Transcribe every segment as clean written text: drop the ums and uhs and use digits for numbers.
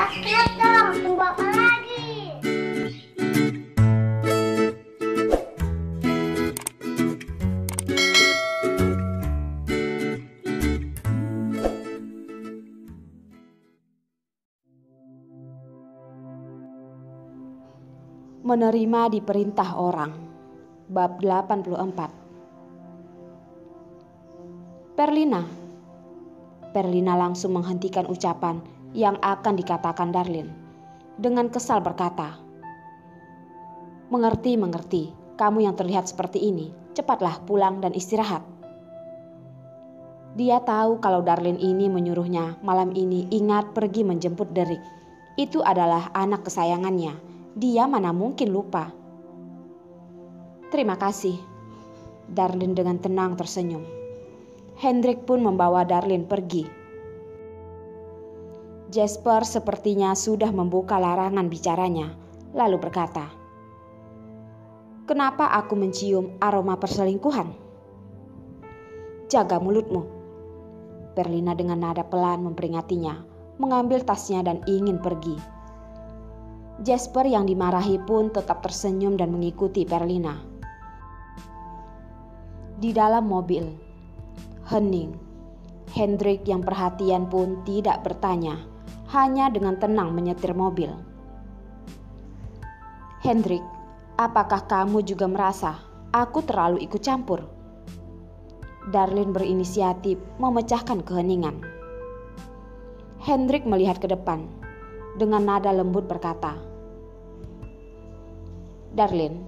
Subscribe dong, tunggu apa lagi? Menerima diperintah orang. Bab 84. Perlina langsung menghentikan ucapan yang akan dikatakan Darlin. Dengan kesal berkata, Mengerti, kamu yang terlihat seperti ini, cepatlah pulang dan istirahat. Dia tahu kalau Darlin ini menyuruhnya malam ini ingat pergi menjemput Derek. Itu adalah anak kesayangannya. Dia mana mungkin lupa. Terima kasih. Darlin dengan tenang tersenyum. Hendrik pun membawa Darlin pergi. Jasper sepertinya sudah membuka larangan bicaranya, lalu berkata, Kenapa aku mencium aroma perselingkuhan? Jaga mulutmu. Perlina dengan nada pelan memperingatinya, mengambil tasnya dan ingin pergi. Jasper yang dimarahi pun tetap tersenyum dan mengikuti Perlina. Di dalam mobil, hening. Hendrik yang perhatian pun tidak bertanya, hanya dengan tenang menyetir mobil. Hendrik, apakah kamu juga merasa aku terlalu ikut campur? Darlin berinisiatif memecahkan keheningan. Hendrik melihat ke depan. Dengan nada lembut berkata, Darlin,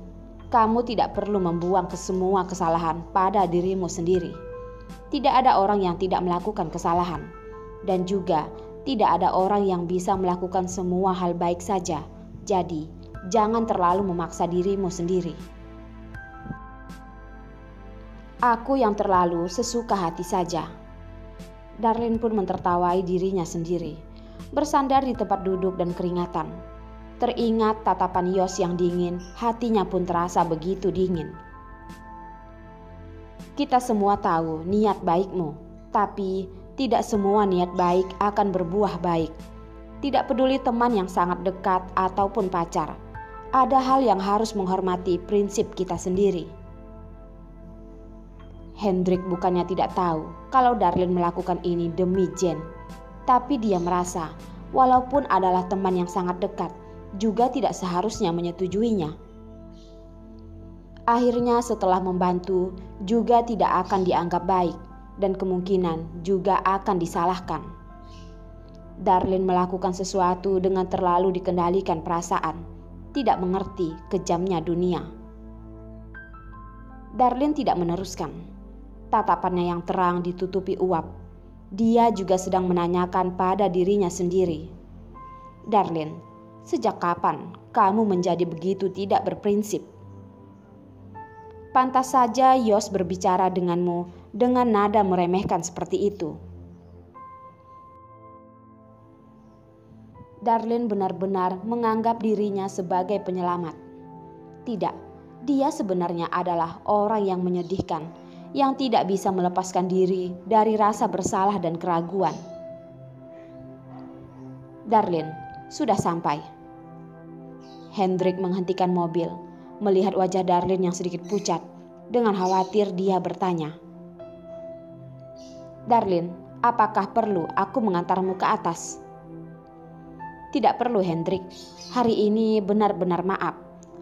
kamu tidak perlu membuang semua kesalahan pada dirimu sendiri. Tidak ada orang yang tidak melakukan kesalahan. Dan juga tidak ada orang yang bisa melakukan semua hal baik saja. Jadi, jangan terlalu memaksa dirimu sendiri. Aku yang terlalu sesuka hati saja. Darlin pun mentertawai dirinya sendiri. Bersandar di tempat duduk dan keringatan. Teringat tatapan Yos yang dingin, hatinya pun terasa begitu dingin. Kita semua tahu niat baikmu, tapi tidak semua niat baik akan berbuah baik. Tidak peduli teman yang sangat dekat ataupun pacar, ada hal yang harus menghormati prinsip kita sendiri. Hendrik bukannya tidak tahu kalau Darlin melakukan ini demi Jen. Tapi dia merasa, walaupun adalah teman yang sangat dekat, juga tidak seharusnya menyetujuinya. Akhirnya setelah membantu, juga tidak akan dianggap baik, dan kemungkinan juga akan disalahkan. Darlin melakukan sesuatu dengan terlalu dikendalikan perasaan, tidak mengerti kejamnya dunia. Darlin tidak meneruskan. Tatapannya yang terang ditutupi uap. Dia juga sedang menanyakan pada dirinya sendiri. Darlin, sejak kapan kamu menjadi begitu tidak berprinsip? Pantas saja Yos berbicara denganmu dengan nada meremehkan seperti itu. Darlin benar-benar menganggap dirinya sebagai penyelamat. Tidak, dia sebenarnya adalah orang yang menyedihkan, yang tidak bisa melepaskan diri dari rasa bersalah dan keraguan. Darlin, sudah sampai. Hendrik menghentikan mobil, melihat wajah Darlin yang sedikit pucat. Dengan khawatir dia bertanya, Darlin, apakah perlu aku mengantarmu ke atas? Tidak perlu, Hendrik. Hari ini benar-benar maaf.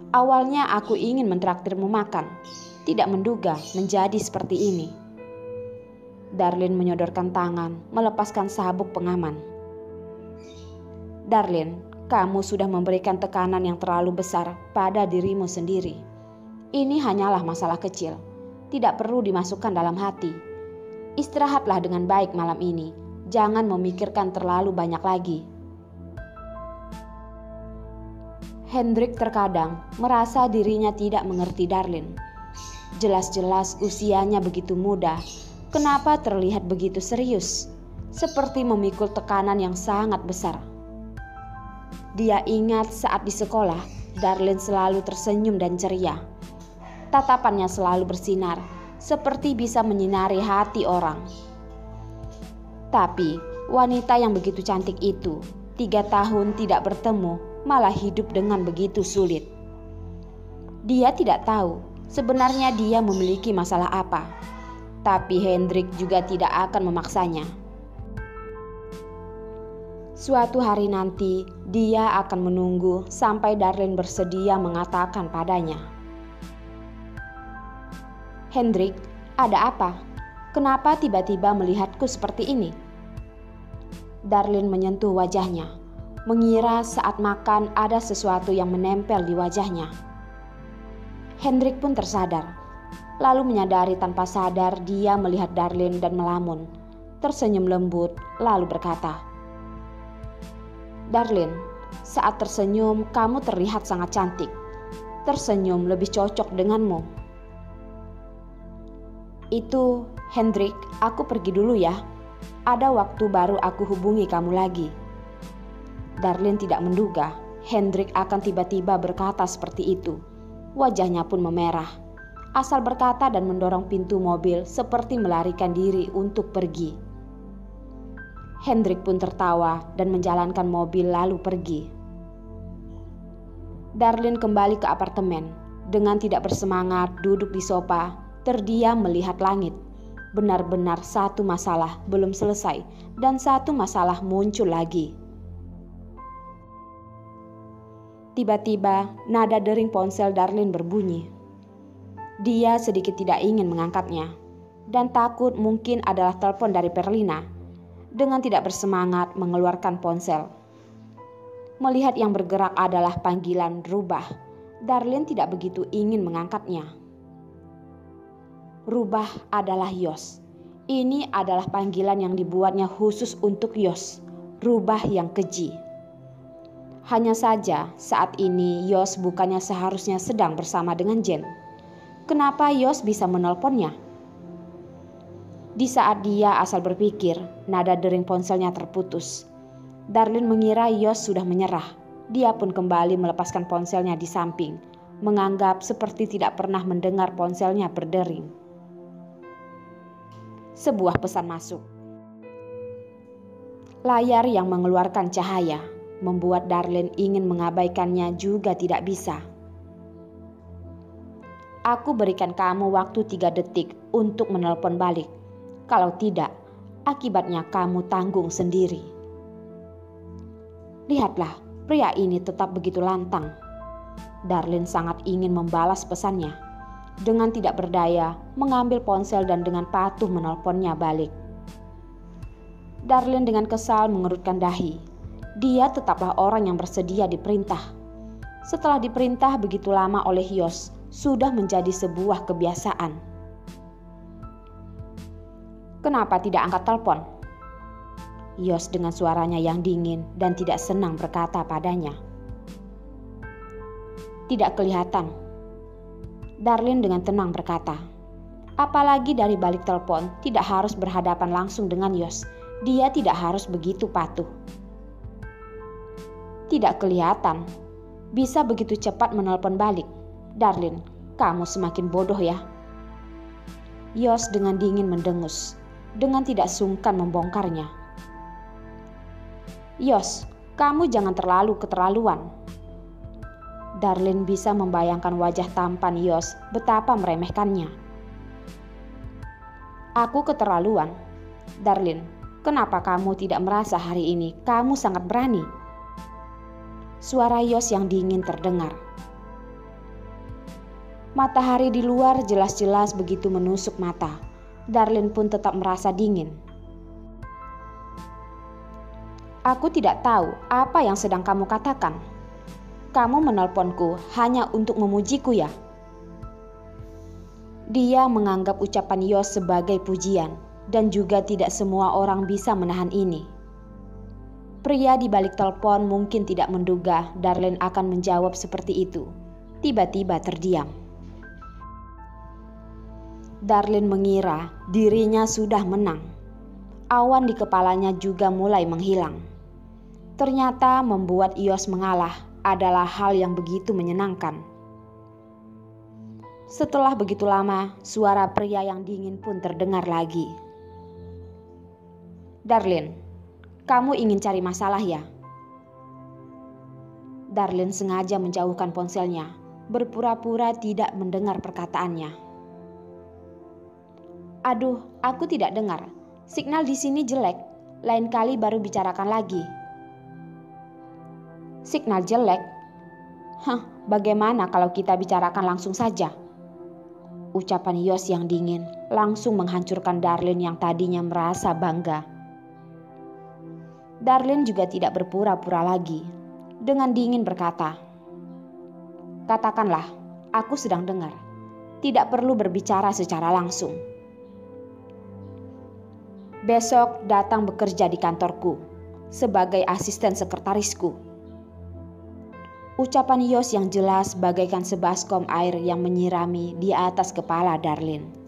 Awalnya aku ingin mentraktirmu makan. Tidak menduga menjadi seperti ini. Darlin menyodorkan tangan, melepaskan sabuk pengaman. Darlin, kamu sudah memberikan tekanan yang terlalu besar pada dirimu sendiri. Ini hanyalah masalah kecil, tidak perlu dimasukkan dalam hati. Istirahatlah dengan baik malam ini, jangan memikirkan terlalu banyak lagi. Hendrik terkadang merasa dirinya tidak mengerti Darlin. Jelas-jelas usianya begitu muda, kenapa terlihat begitu serius, seperti memikul tekanan yang sangat besar. Dia ingat saat di sekolah, Darlin selalu tersenyum dan ceria. Tatapannya selalu bersinar, seperti bisa menyinari hati orang. Tapi wanita yang begitu cantik itu 3 tahun tidak bertemu, malah hidup dengan begitu sulit. Dia tidak tahu sebenarnya dia memiliki masalah apa, tapi Hendrik juga tidak akan memaksanya. Suatu hari nanti, dia akan menunggu sampai Darlene bersedia mengatakan padanya. "Hendrik, ada apa? Kenapa tiba-tiba melihatku seperti ini?" Darlene menyentuh wajahnya, mengira saat makan ada sesuatu yang menempel di wajahnya. Hendrik pun tersadar, lalu menyadari tanpa sadar dia melihat Darlene dan melamun, tersenyum lembut lalu berkata, "Darlene, saat tersenyum kamu terlihat sangat cantik. Tersenyum lebih cocok denganmu." "Itu, Hendrik, aku pergi dulu ya. Ada waktu baru aku hubungi kamu lagi." Darlene tidak menduga Hendrik akan tiba-tiba berkata seperti itu. Wajahnya pun memerah. Asal berkata dan mendorong pintu mobil seperti melarikan diri untuk pergi. Hendrik pun tertawa dan menjalankan mobil lalu pergi. Darlene kembali ke apartemen. Dengan tidak bersemangat duduk di sofa, terdiam melihat langit. Benar-benar satu masalah belum selesai dan satu masalah muncul lagi. Tiba-tiba nada dering ponsel Darlene berbunyi. Dia sedikit tidak ingin mengangkatnya dan takut mungkin adalah telepon dari Perlina. Dengan tidak bersemangat mengeluarkan ponsel. Melihat yang bergerak adalah panggilan Rubah, Darlene tidak begitu ingin mengangkatnya. Rubah adalah Yos. Ini adalah panggilan yang dibuatnya khusus untuk Yos, Rubah yang keji. Hanya saja saat ini Yos bukannya seharusnya sedang bersama dengan Jen. Kenapa Yos bisa menelponnya? Di saat dia asal berpikir, nada dering ponselnya terputus. Darlene mengira Yos sudah menyerah. Dia pun kembali melepaskan ponselnya di samping, menganggap seperti tidak pernah mendengar ponselnya berdering. Sebuah pesan masuk. Layar yang mengeluarkan cahaya membuat Darlene ingin mengabaikannya juga tidak bisa. "Aku berikan kamu waktu 3 detik untuk menelpon balik. Kalau tidak, akibatnya kamu tanggung sendiri." Lihatlah, pria ini tetap begitu lantang. Darlene sangat ingin membalas pesannya. Dengan tidak berdaya, mengambil ponsel dan dengan patuh menelponnya balik. Darlene dengan kesal mengerutkan dahi. Dia tetaplah orang yang bersedia diperintah. Setelah diperintah begitu lama oleh Yos, sudah menjadi sebuah kebiasaan. "Kenapa tidak angkat telepon?" Yos dengan suaranya yang dingin dan tidak senang berkata padanya. "Tidak kelihatan." Darlene dengan tenang berkata. Apalagi dari balik telepon tidak harus berhadapan langsung dengan Yos. Dia tidak harus begitu patuh. "Tidak kelihatan. Bisa begitu cepat menelpon balik. Darlene, kamu semakin bodoh ya." Yos dengan dingin mendengus. Dengan tidak sungkan membongkarnya. "Yos, kamu jangan terlalu keterlaluan." Darlene bisa membayangkan wajah tampan Yos betapa meremehkannya. "Aku keterlaluan? Darlene, kenapa kamu tidak merasa hari ini kamu sangat berani?" Suara Yos yang dingin terdengar. Matahari di luar jelas-jelas begitu menusuk mata. Darlene pun tetap merasa dingin. "Aku tidak tahu apa yang sedang kamu katakan. Kamu menelponku hanya untuk memujiku ya?" Dia menganggap ucapan Yos sebagai pujian dan juga tidak semua orang bisa menahan ini. Pria di balik telepon mungkin tidak menduga Darlene akan menjawab seperti itu. Tiba-tiba terdiam. Darlene mengira dirinya sudah menang. Awan di kepalanya juga mulai menghilang. Ternyata membuat Yos mengalah adalah hal yang begitu menyenangkan. Setelah begitu lama, suara pria yang dingin pun terdengar lagi. "Darlene, kamu ingin cari masalah ya? Darlene sengaja menjauhkan ponselnya, berpura-pura tidak mendengar perkataannya. Aduh, aku tidak dengar. Signal di sini jelek. Lain kali baru bicarakan lagi. Signal jelek? Hah, bagaimana kalau kita bicarakan langsung saja? Ucapan Yos yang dingin langsung menghancurkan Darlene yang tadinya merasa bangga. Darlene juga tidak berpura-pura lagi. Dengan dingin berkata, "Katakanlah, aku sedang dengar. Tidak perlu berbicara secara langsung." "Besok datang bekerja di kantorku sebagai asisten sekretarisku." Ucapan Yos yang jelas bagaikan sebaskom air yang menyirami di atas kepala Darlene.